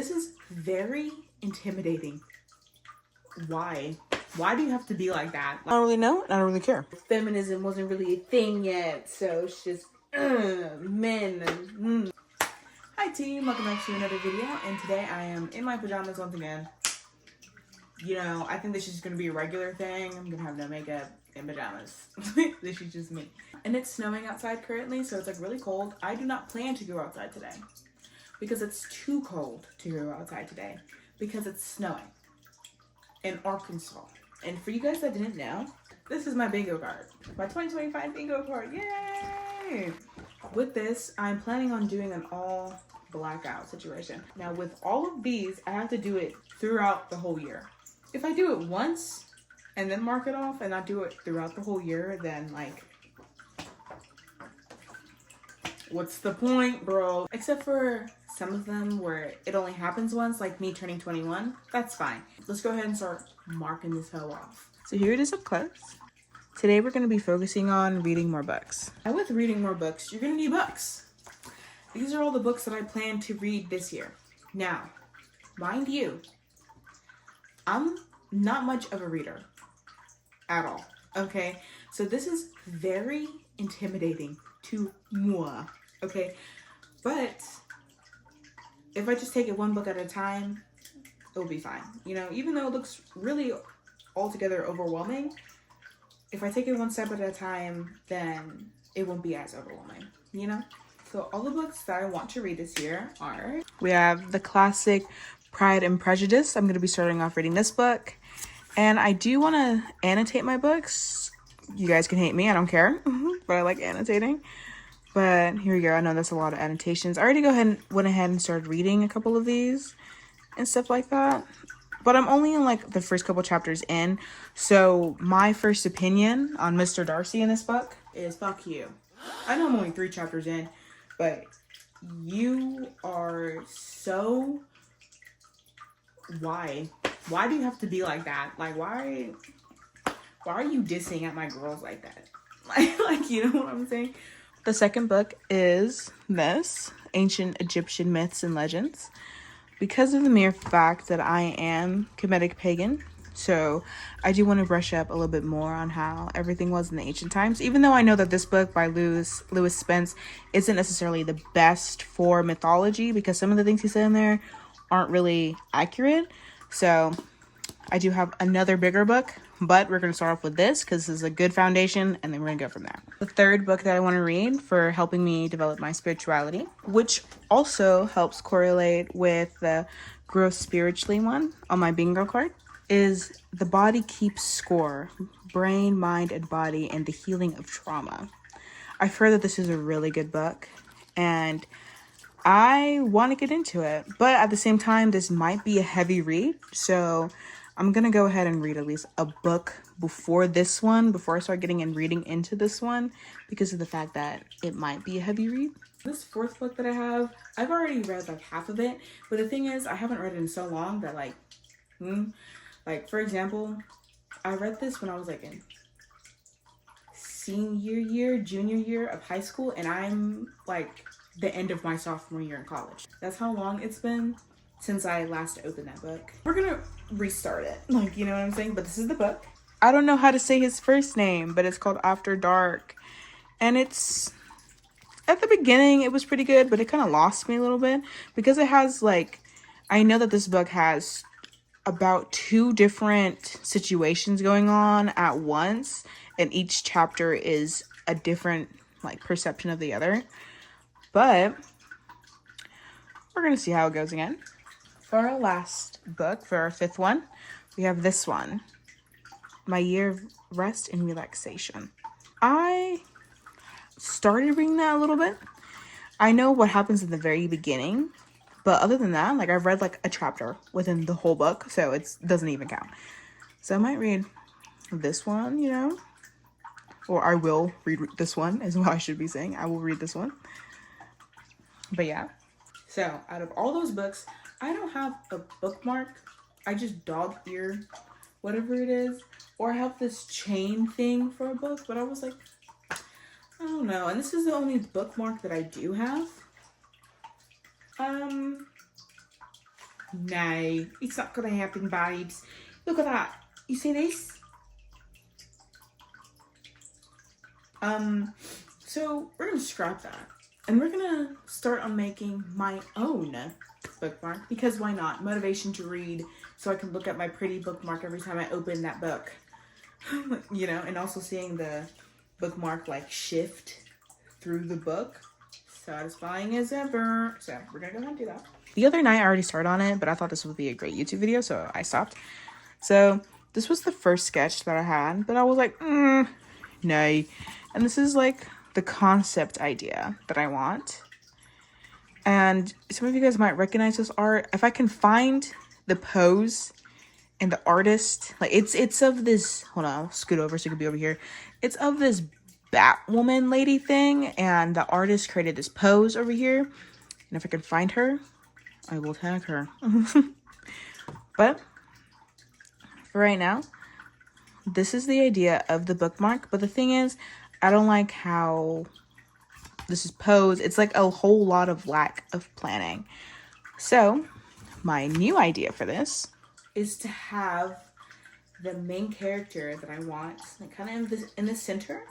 This is very intimidating. Why? Why do you have to be like that? I don't really know, and I don't really care. Feminism wasn't really a thing yet, so it's just men. Hi team, welcome back to another video, and today I am in my pajamas once again. You know, I think this is gonna be a regular thing. I'm gonna have no makeup in pajamas. This is just me. And it's snowing outside currently, so it's like really cold. I do not plan to go outside today because it's too cold to go outside today because it's snowing in Arkansas. And for you guys that didn't know, this is my bingo card. My 2025 bingo card, yay! With this, I'm planning on doing an all blackout situation. Now with all of these, I have to do it throughout the whole year. If I do it once and then mark it off and not do it throughout the whole year, then like, what's the point, bro? Except for some of them where it only happens once, like me turning 21, that's fine. Let's go ahead and start marking this hoe off. So here it is up close. Today we're going to be focusing on reading more books. And with reading more books, you're gonna need books. These are all the books that I plan to read this year. Now, mind you, I'm not much of a reader at all, okay? So this is very intimidating to moi, okay? But if I just take it one book at a time, it'll be fine. You know, even though it looks really altogether overwhelming, if I take it one step at a time, then it won't be as overwhelming, you know? So all the books that I want to read this year are... We have the classic Pride and Prejudice. I'm going to be starting off reading this book. And I do want to annotate my books. You guys can hate me, I don't care. But I like annotating. But here we go. I know that's a lot of annotations. I already went ahead and started reading a couple of these and stuff like that. But I'm only in like the first couple chapters in. So my first opinion on Mr. Darcy in this book is fuck you. I know I'm only 3 chapters in, but you are so... Why do you have to be like that? Like, why are you dissing at my girls like that? Like, you know what I'm saying? The second book is this, Ancient Egyptian Myths and Legends. Because of the mere fact that I am Kemetic pagan, so I do want to brush up a little bit more on how everything was in the ancient times. Even though I know that this book by Lewis Spence isn't necessarily the best for mythology, because some of the things he said in there aren't really accurate. So I do have another bigger book, but we're going to start off with this because this is a good foundation, and then we're going to go from there. The third book that I want to read for helping me develop my spirituality, which also helps correlate with the grow spiritually one on my bingo card, is The Body Keeps Score, Brain, Mind, and Body, and the Healing of Trauma. I've heard that this is a really good book, and I want to get into it, but at the same time, this might be a heavy read, so I'm going to go ahead and read at least a book before this one, before I start getting and reading into this one, because of the fact that it might be a heavy read. This fourth book that I have, I've already read like half of it, but the thing is, I haven't read it in so long that like, for example, I read this when I was like in junior year of high school, and I'm like the end of my sophomore year in college. That's how long it's been since I last opened that book. We're gonna restart it, like, you know what I'm saying? But this is the book. I don't know how to say his first name, but it's called After Dark. And it's, at the beginning, it was pretty good, but it kind of lost me a little bit because it has like, I know that this book has about 2 different situations going on at once, and each chapter is a different like perception of the other. But we're going to see how it goes again. For our last book, for our 5th one, we have this one, My Year of Rest and Relaxation. I started reading that a little bit. I know what happens in the very beginning, but other than that, like, I've read like a chapter within the whole book, so it doesn't even count. So I might read this one, you know, or I will read this one is what I should be saying. I will read this one. But yeah. So out of all those books, I don't have a bookmark. I just dog ear whatever it is, or I have this chain thing for a book, but I was like, I don't know. And this is the only bookmark that I do have. No, it's not gonna happen, babes. Look at that. You see this? So we're gonna scrap that. And we're gonna start on making my own bookmark, because why not? Motivation to read, so I can look at my pretty bookmark every time I open that book. You know, and also seeing the bookmark like shift through the book. Satisfying as ever. So we're gonna go ahead and do that. The other night I already started on it, but I thought this would be a great YouTube video, so I stopped. So this was the first sketch that I had, but I was like, no. And this is like the concept idea that I want. And some of you guys might recognize this art. If I can find the pose and the artist, like it's of this, hold on, I'll scoot over so you can be over here. It's of this Batwoman lady thing, and the artist created this pose over here. And if I can find her, I will tag her. But for right now, this is the idea of the bookmark. But the thing is, I don't like how this is posed. It's like a whole lot of lack of planning. So my new idea for this is to have the main character that I want, like kind of in the center,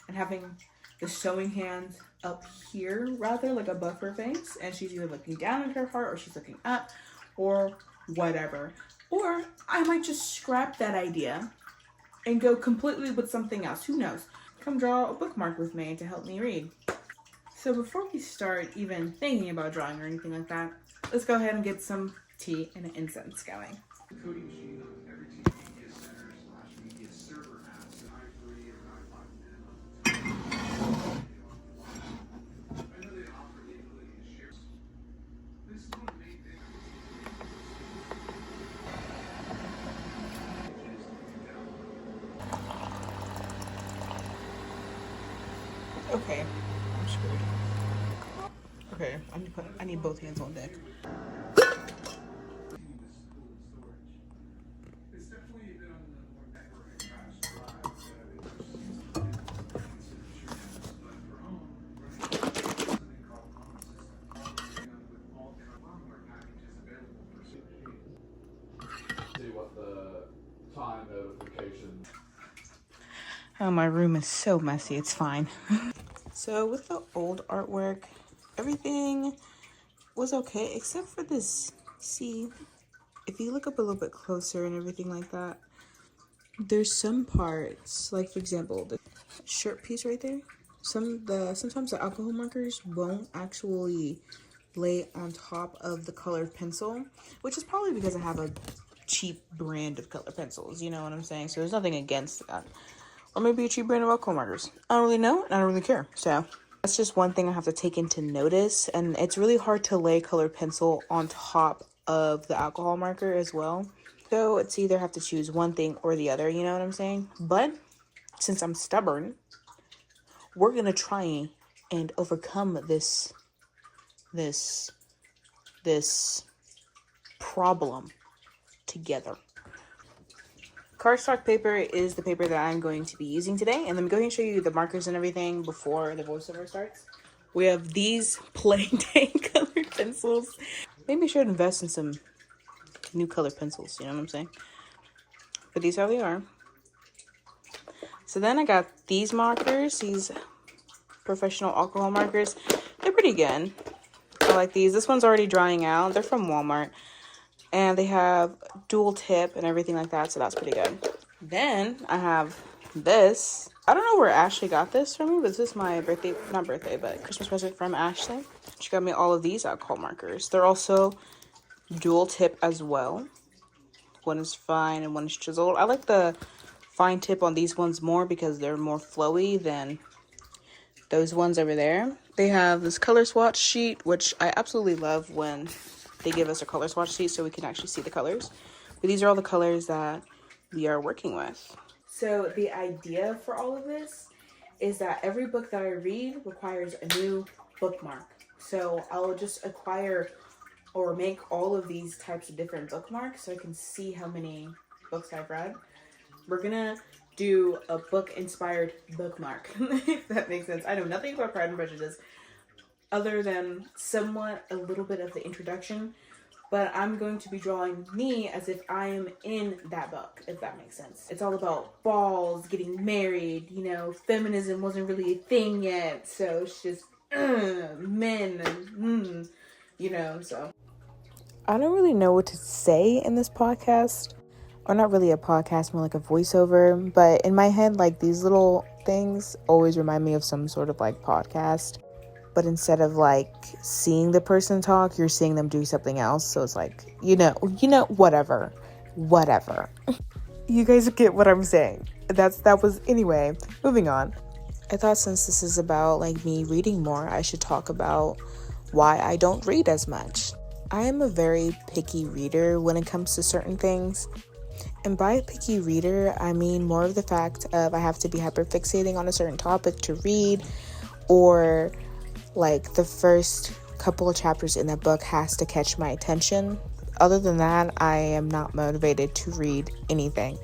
and having the sewing hand up here, rather, like above her face, and she's either looking down at her heart or she's looking up or whatever. Or I might just scrap that idea and go completely with something else. Who knows? Come draw a bookmark with me to help me read. So before we start even thinking about drawing or anything like that, let's go ahead and get some tea and an incense going. Okay, I'm screwed. Okay, I need both hands on deck. See what the time notification. Oh, my room is so messy, it's fine. So with the old artwork, everything was okay except for this. See, if you look up a little bit closer and everything like that, there's some parts, like for example, the shirt piece right there. Sometimes the alcohol markers won't actually lay on top of the colored pencil, which is probably because I have a cheap brand of color pencils, you know what I'm saying? So there's nothing against that. Or maybe a cheap brand of alcohol markers. I don't really know, and I don't really care. So that's just one thing I have to take into notice. And it's really hard to lay colored pencil on top of the alcohol marker as well. So it's either have to choose one thing or the other, you know what I'm saying? But since I'm stubborn, we're gonna try and overcome this problem together. Cardstock paper is the paper that I'm going to be using today, and let me go ahead and show you the markers and everything before the voiceover starts. We have these plain dang colored pencils. Maybe I should invest in some new colored pencils, you know what I'm saying? But these are how they are. So then I got these markers, these professional alcohol markers. They're pretty good. I like these. This one's already drying out. They're from Walmart. And they have dual tip and everything like that, so that's pretty good. Then I have this. I don't know where Ashley got this from me, but this is my Christmas present from Ashley. She got me all of these alcohol markers. They're also dual tip as well. One is fine and one is chiseled. I like the fine tip on these ones more because they're more flowy than those ones over there. They have this color swatch sheet, which I absolutely love when they give us a color swatch sheet so we can actually see the colors. But these are all the colors that we are working with. So the idea for all of this is that every book that I read requires a new bookmark. So I'll just acquire or make all of these types of different bookmarks so I can see how many books I've read. We're gonna do a book-inspired bookmark, if that makes sense. I know nothing about Pride and Prejudice other than somewhat a little bit of the introduction, but I'm going to be drawing me as if I am in that book, if that makes sense. It's all about balls, getting married, you know, feminism wasn't really a thing yet, so it's just men and you know, so. I don't really know what to say in this podcast, or not really a podcast, more like a voiceover, but in my head, like, these little things always remind me of some sort of like podcast, but instead of like seeing the person talk, you're seeing them do something else. So it's like, whatever. You guys get what I'm saying. That was anyway, moving on. I thought since this is about like me reading more, I should talk about why I don't read as much. I am a very picky reader when it comes to certain things. And by a picky reader, I mean more of the fact of I have to be hyperfixating on a certain topic to read, or like the first couple of chapters in the book has to catch my attention. Other than that, I am not motivated to read anything,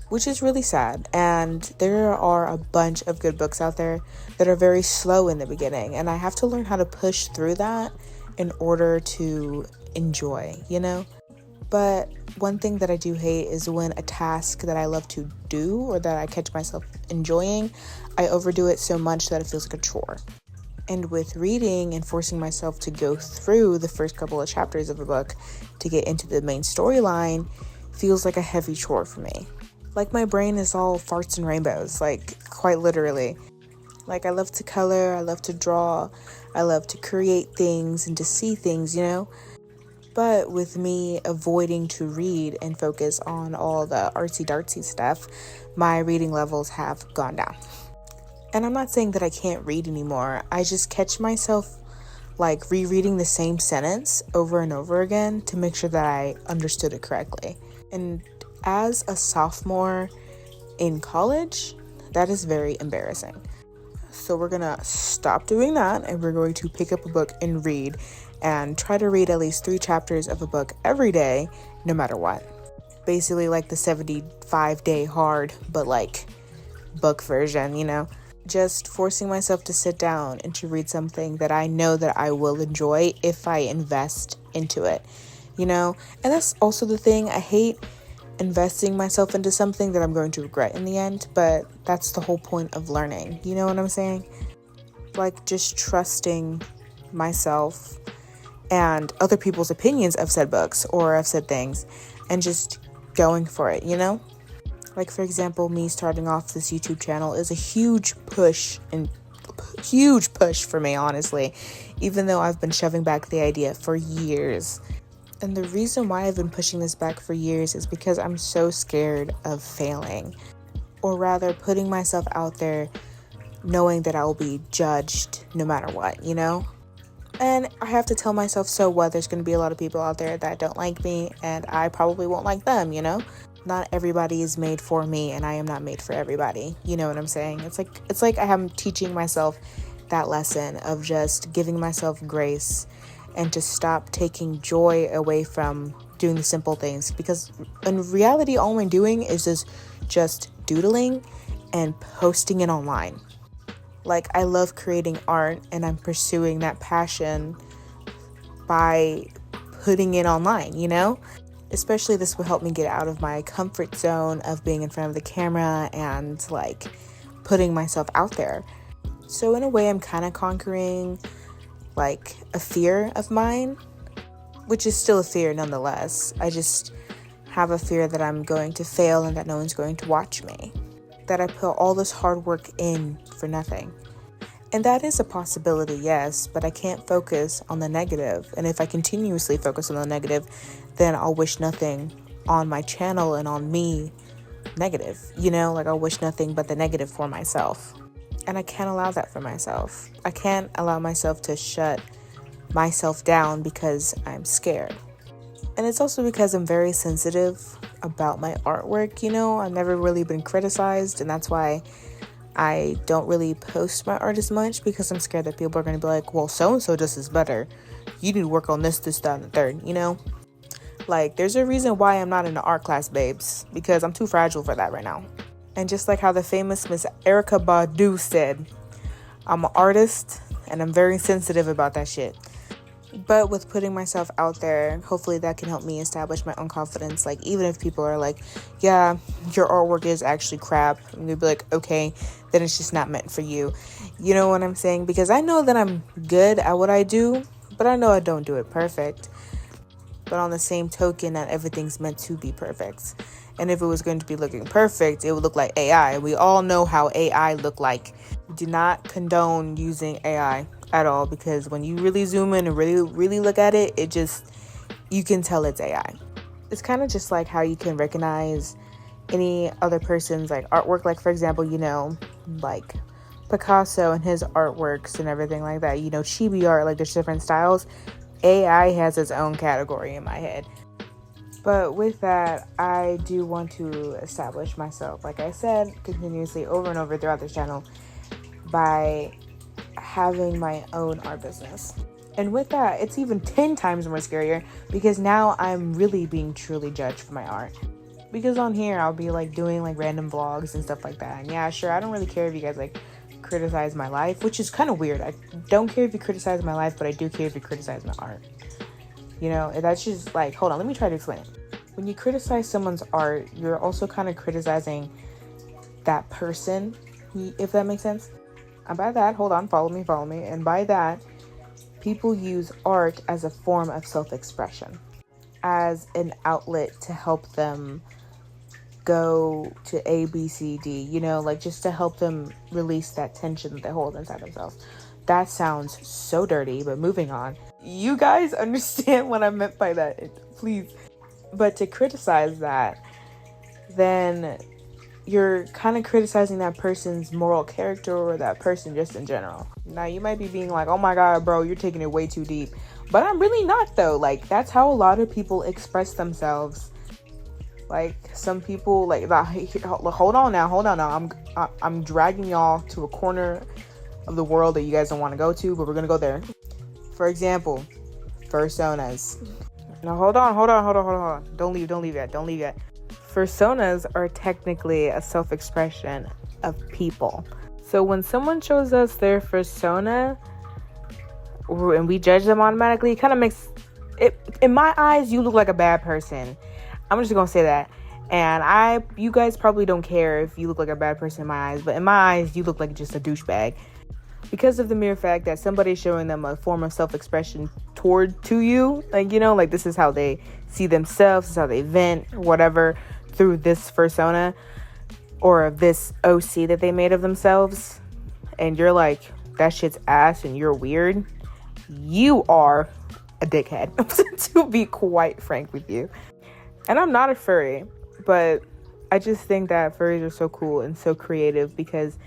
which is really sad. And there are a bunch of good books out there that are very slow in the beginning, and I have to learn how to push through that in order to enjoy, But one thing that I do hate is when a task that I love to do or that I catch myself enjoying, I overdo it so much that it feels like a chore. And with reading and forcing myself to go through the first couple of chapters of a book to get into the main storyline feels like a heavy chore for me. Like my brain is all farts and rainbows, like quite literally. Like I love to color, I love to draw, I love to create things and to see things, But with me avoiding to read and focus on all the artsy-dartsy stuff, my reading levels have gone down. And I'm not saying that I can't read anymore. I just catch myself like rereading the same sentence over and over again to make sure that I understood it correctly. And as a sophomore in college, that is very embarrassing. So we're gonna stop doing that and we're going to pick up a book and read and try to read at least 3 chapters of a book every day, no matter what. Basically like the 75-day hard, but like book version, Just forcing myself to sit down and to read something that I know that I will enjoy if I invest into it, And that's also the thing. I hate investing myself into something that I'm going to regret in the end, but that's the whole point of learning. You know what I'm saying? Like just trusting myself and other people's opinions of said books or of said things and just going for it, Like for example, me starting off this YouTube channel is a huge push for me, honestly, even though I've been shoving back the idea for years. And the reason why I've been pushing this back for years is because I'm so scared of failing, or rather putting myself out there knowing that I will be judged no matter what, And I have to tell myself, so what? There's going to be a lot of people out there that don't like me, and I probably won't like them, Not everybody is made for me, and I am not made for everybody. You know what I'm saying? It's like I am teaching myself that lesson of just giving myself grace and to stop taking joy away from doing the simple things, because in reality all I'm doing is just doodling and posting it online. Like I love creating art and I'm pursuing that passion by putting it online, Especially this will help me get out of my comfort zone of being in front of the camera and like putting myself out there. So in a way I'm kind of conquering like a fear of mine, which is still a fear nonetheless. I just have a fear that I'm going to fail and that no one's going to watch me, that I put all this hard work in for nothing. And that is a possibility, yes, but I can't focus on the negative. And if I continuously focus on the negative, then I'll wish nothing on my channel and on me negative, like I'll wish nothing but the negative for myself. And I can't allow that for myself. I can't allow myself to shut myself down because I'm scared. And it's also because I'm very sensitive about my artwork, I've never really been criticized, and that's why I don't really post my art as much, because I'm scared that people are going to be like, well, so-and-so does this better. You need to work on this, that, and the third, Like, there's a reason why I'm not in the art class, babes, because I'm too fragile for that right now. And just like how the famous Miss Erykah Badu said, I'm an artist and I'm very sensitive about that shit. But with putting myself out there, hopefully that can help me establish my own confidence. Like, even if people are like, yeah, your artwork is actually crap, and you'll be like, okay, then it's just not meant for you. You know what I'm saying? Because I know that I'm good at what I do, but I know I don't do it perfect. But on the same token, not everything's meant to be perfect. And if it was going to be looking perfect, it would look like AI. We all know how AI look like. Do not condone using AI at all, because when you really zoom in and really look at it, you can tell it's AI. It's kind of just like how you can recognize any other person's like artwork. Like, for example, like Picasso and his artworks and everything like that. Chibi art, like there's different styles. AI has its own category in my head. But with that, I do want to establish myself, like I said, continuously over and over throughout this channel, by having my own art business. And with that, it's even 10 times more scarier, because now I'm really being truly judged for my art. Because on here, I'll be like doing like random vlogs and stuff like that. And yeah, sure, I don't really care if you guys like criticize my life, which is kind of weird. I don't care if you criticize my life, but I do care if you criticize my art. That's just like, hold on, let me try to explain it. When you criticize someone's art, you're also kind of criticizing that person, if that makes sense. And by that, hold on, follow me. And by that, people use art as a form of self-expression, as an outlet to help them go to A, B, C, D, like just to help them release that tension that they hold inside themselves. That sounds so dirty, but moving on. You guys understand what I meant by that, please. But to criticize that, then you're kind of criticizing that person's moral character, or that person just in general. Now, you might be being like, oh my God, bro, you're taking it way too deep. But I'm really not, though. Like, that's how a lot of people express themselves. Like, some people, like, hold on now. I'm dragging y'all to a corner of the world that you guys don't want to go to, but we're going to go there. For example, personas. Now, hold on. Don't leave yet. Personas are technically a self-expression of people. So when someone shows us their persona and we judge them automatically, it kind of makes it, in my eyes, you look like a bad person. I'm just gonna say that. And you guys probably don't care if you look like a bad person in my eyes, but in my eyes, you look like just a douchebag. Because of the mere fact that somebody's showing them a form of self-expression to you, like this is how they see themselves, this is how they vent, whatever, through this persona or this OC that they made of themselves, and you're like, that shit's ass and you're weird, you are a dickhead, to be quite frank with you. And I'm not a furry, but I just think that furries are so cool and so creative, because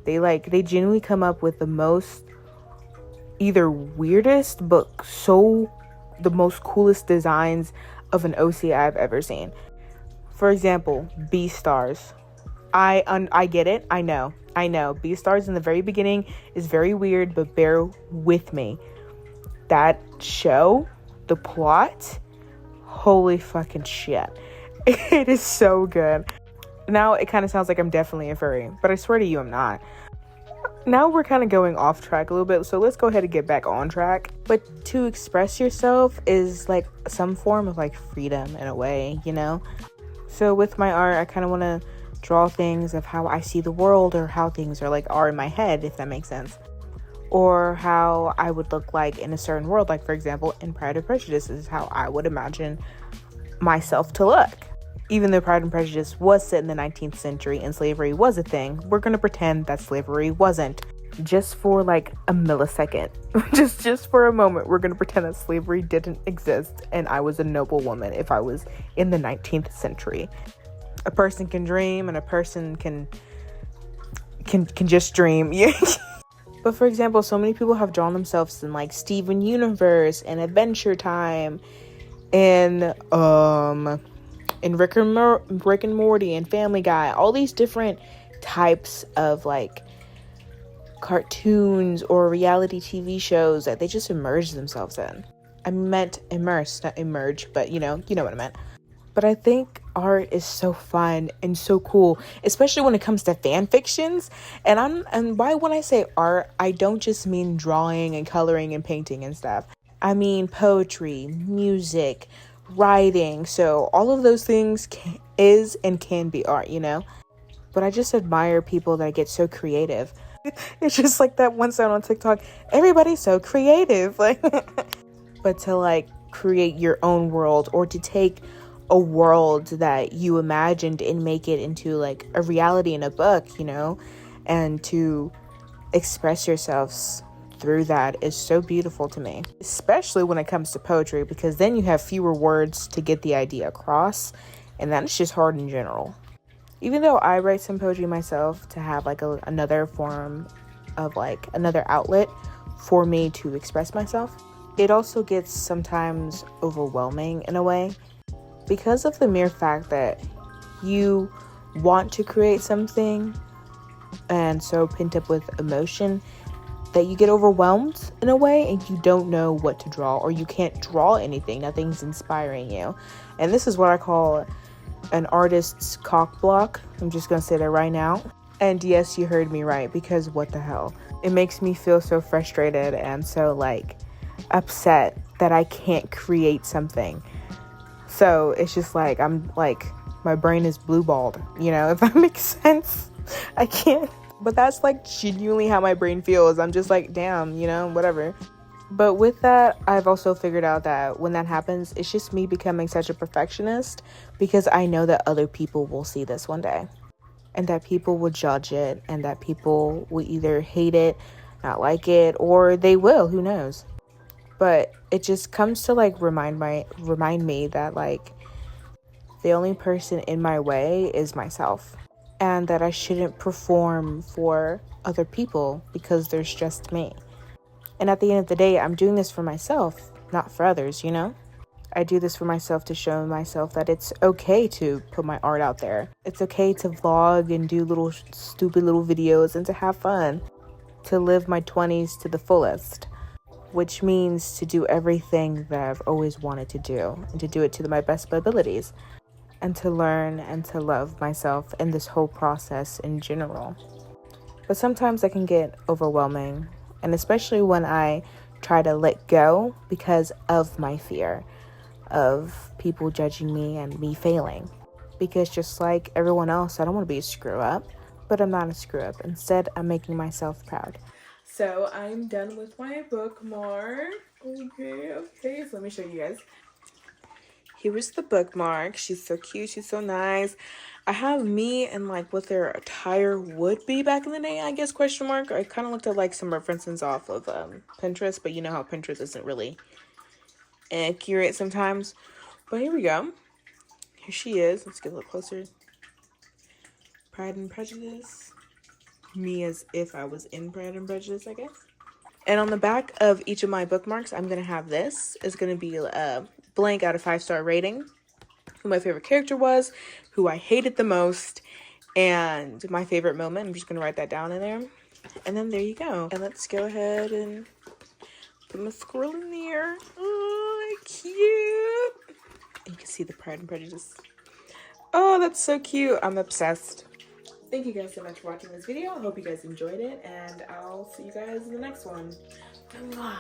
they genuinely come up with the most either weirdest but the most coolest designs of an OC I've ever seen. For example, Beastars. I get it. I know. Beastars in the very beginning is very weird, but bear with me. That show, the plot, holy fucking shit. It is so good. Now it kind of sounds like I'm definitely a furry, but I swear to you, I'm not. Now we're kind of going off track a little bit, so let's go ahead and get back on track. But to express yourself is like some form of like freedom in a way, So with my art, I kind of want to draw things of how I see the world, or how things are in my head, if that makes sense. Or how I would look like in a certain world. Like, for example, in Pride and Prejudice, this is how I would imagine myself to look. Even though Pride and Prejudice was set in the 19th century and slavery was a thing, we're going to pretend that slavery wasn't. Just for like a millisecond. just for a moment, we're going to pretend that slavery didn't exist and I was a noble woman if I was in the 19th century. A person can dream, and a person can just dream. But for example, so many people have drawn themselves in like Steven Universe and Adventure Time and Rick and Morty and Family Guy, all these different types of like cartoons or reality TV shows that they just immerse themselves in. I meant immerse, not emerge, but you know what I meant. But I think art is so fun and so cool, especially when it comes to fan fictions. And when I say art, I don't just mean drawing and coloring and painting and stuff. I mean poetry, music, writing. So all of those things is and can be art, you know? But I just admire people that get so creative. It's just like that one sound on TikTok, everybody's so creative. Like, but to like create your own world, or to take a world that you imagined and make it into like a reality in a book, you know, and to express yourselves through that is so beautiful to me, especially when it comes to poetry, because then you have fewer words to get the idea across, and that's just hard in general. Even though I write some poetry myself to have like another form of like another outlet for me to express myself, it also gets sometimes overwhelming in a way, because of the mere fact that you want to create something and so pent up with emotion that you get overwhelmed in a way and you don't know what to draw, or you can't draw anything. Nothing's inspiring you. And this is what I call an artist's cock block. I'm just gonna say that right now. And yes, you heard me right, because what the hell? It makes me feel so frustrated and so like upset that I can't create something. So it's just like, I'm like, my brain is blue balled, you know, if that makes sense. I can't. But that's like genuinely how my brain feels. I'm just like, damn, you know, whatever. But with that, I've also figured out that when that happens, it's just me becoming such a perfectionist, because I know that other people will see this one day, and that people will judge it, and that people will either hate it, not like it, or they will, who knows. But it just comes to like remind me that like the only person in my way is myself, and that I shouldn't perform for other people because there's just me. And at the end of the day, I'm doing this for myself, not for others, you know? I do this for myself to show myself that it's okay to put my art out there. It's okay to vlog and do little stupid little videos and to have fun, to live my 20s to the fullest, which means to do everything that I've always wanted to do, and to do it to my best abilities, and to learn and to love myself in this whole process in general. But sometimes it can get overwhelming, and especially when I try to let go because of my fear of people judging me and me failing. Because just like everyone else, I don't want to be a screw up, but I'm not a screw up. Instead, I'm making myself proud. So I'm done with my bookmark. Okay, so let me show you guys. Here is the bookmark. She's so cute. She's so nice. I have me and like what their attire would be back in the day, I guess, question mark. I kind of looked at like some references off of Pinterest, but you know how Pinterest isn't really accurate sometimes. But here we go. Here she is. Let's get a little closer. Pride and Prejudice. Me as if I was in Pride and Prejudice, I guess. And on the back of each of my bookmarks, I'm going to have this. It's going to be a blank out of 5-star rating, who my favorite character was, who I hated the most, and my favorite moment. I'm just going to write that down in there. And then there you go. And let's go ahead and put my squirrel in there. Oh, cute. And you can see the Pride and Prejudice. Oh, that's so cute. I'm obsessed. Thank you guys so much for watching this video. I hope you guys enjoyed it, and I'll see you guys in the next one. Mwah.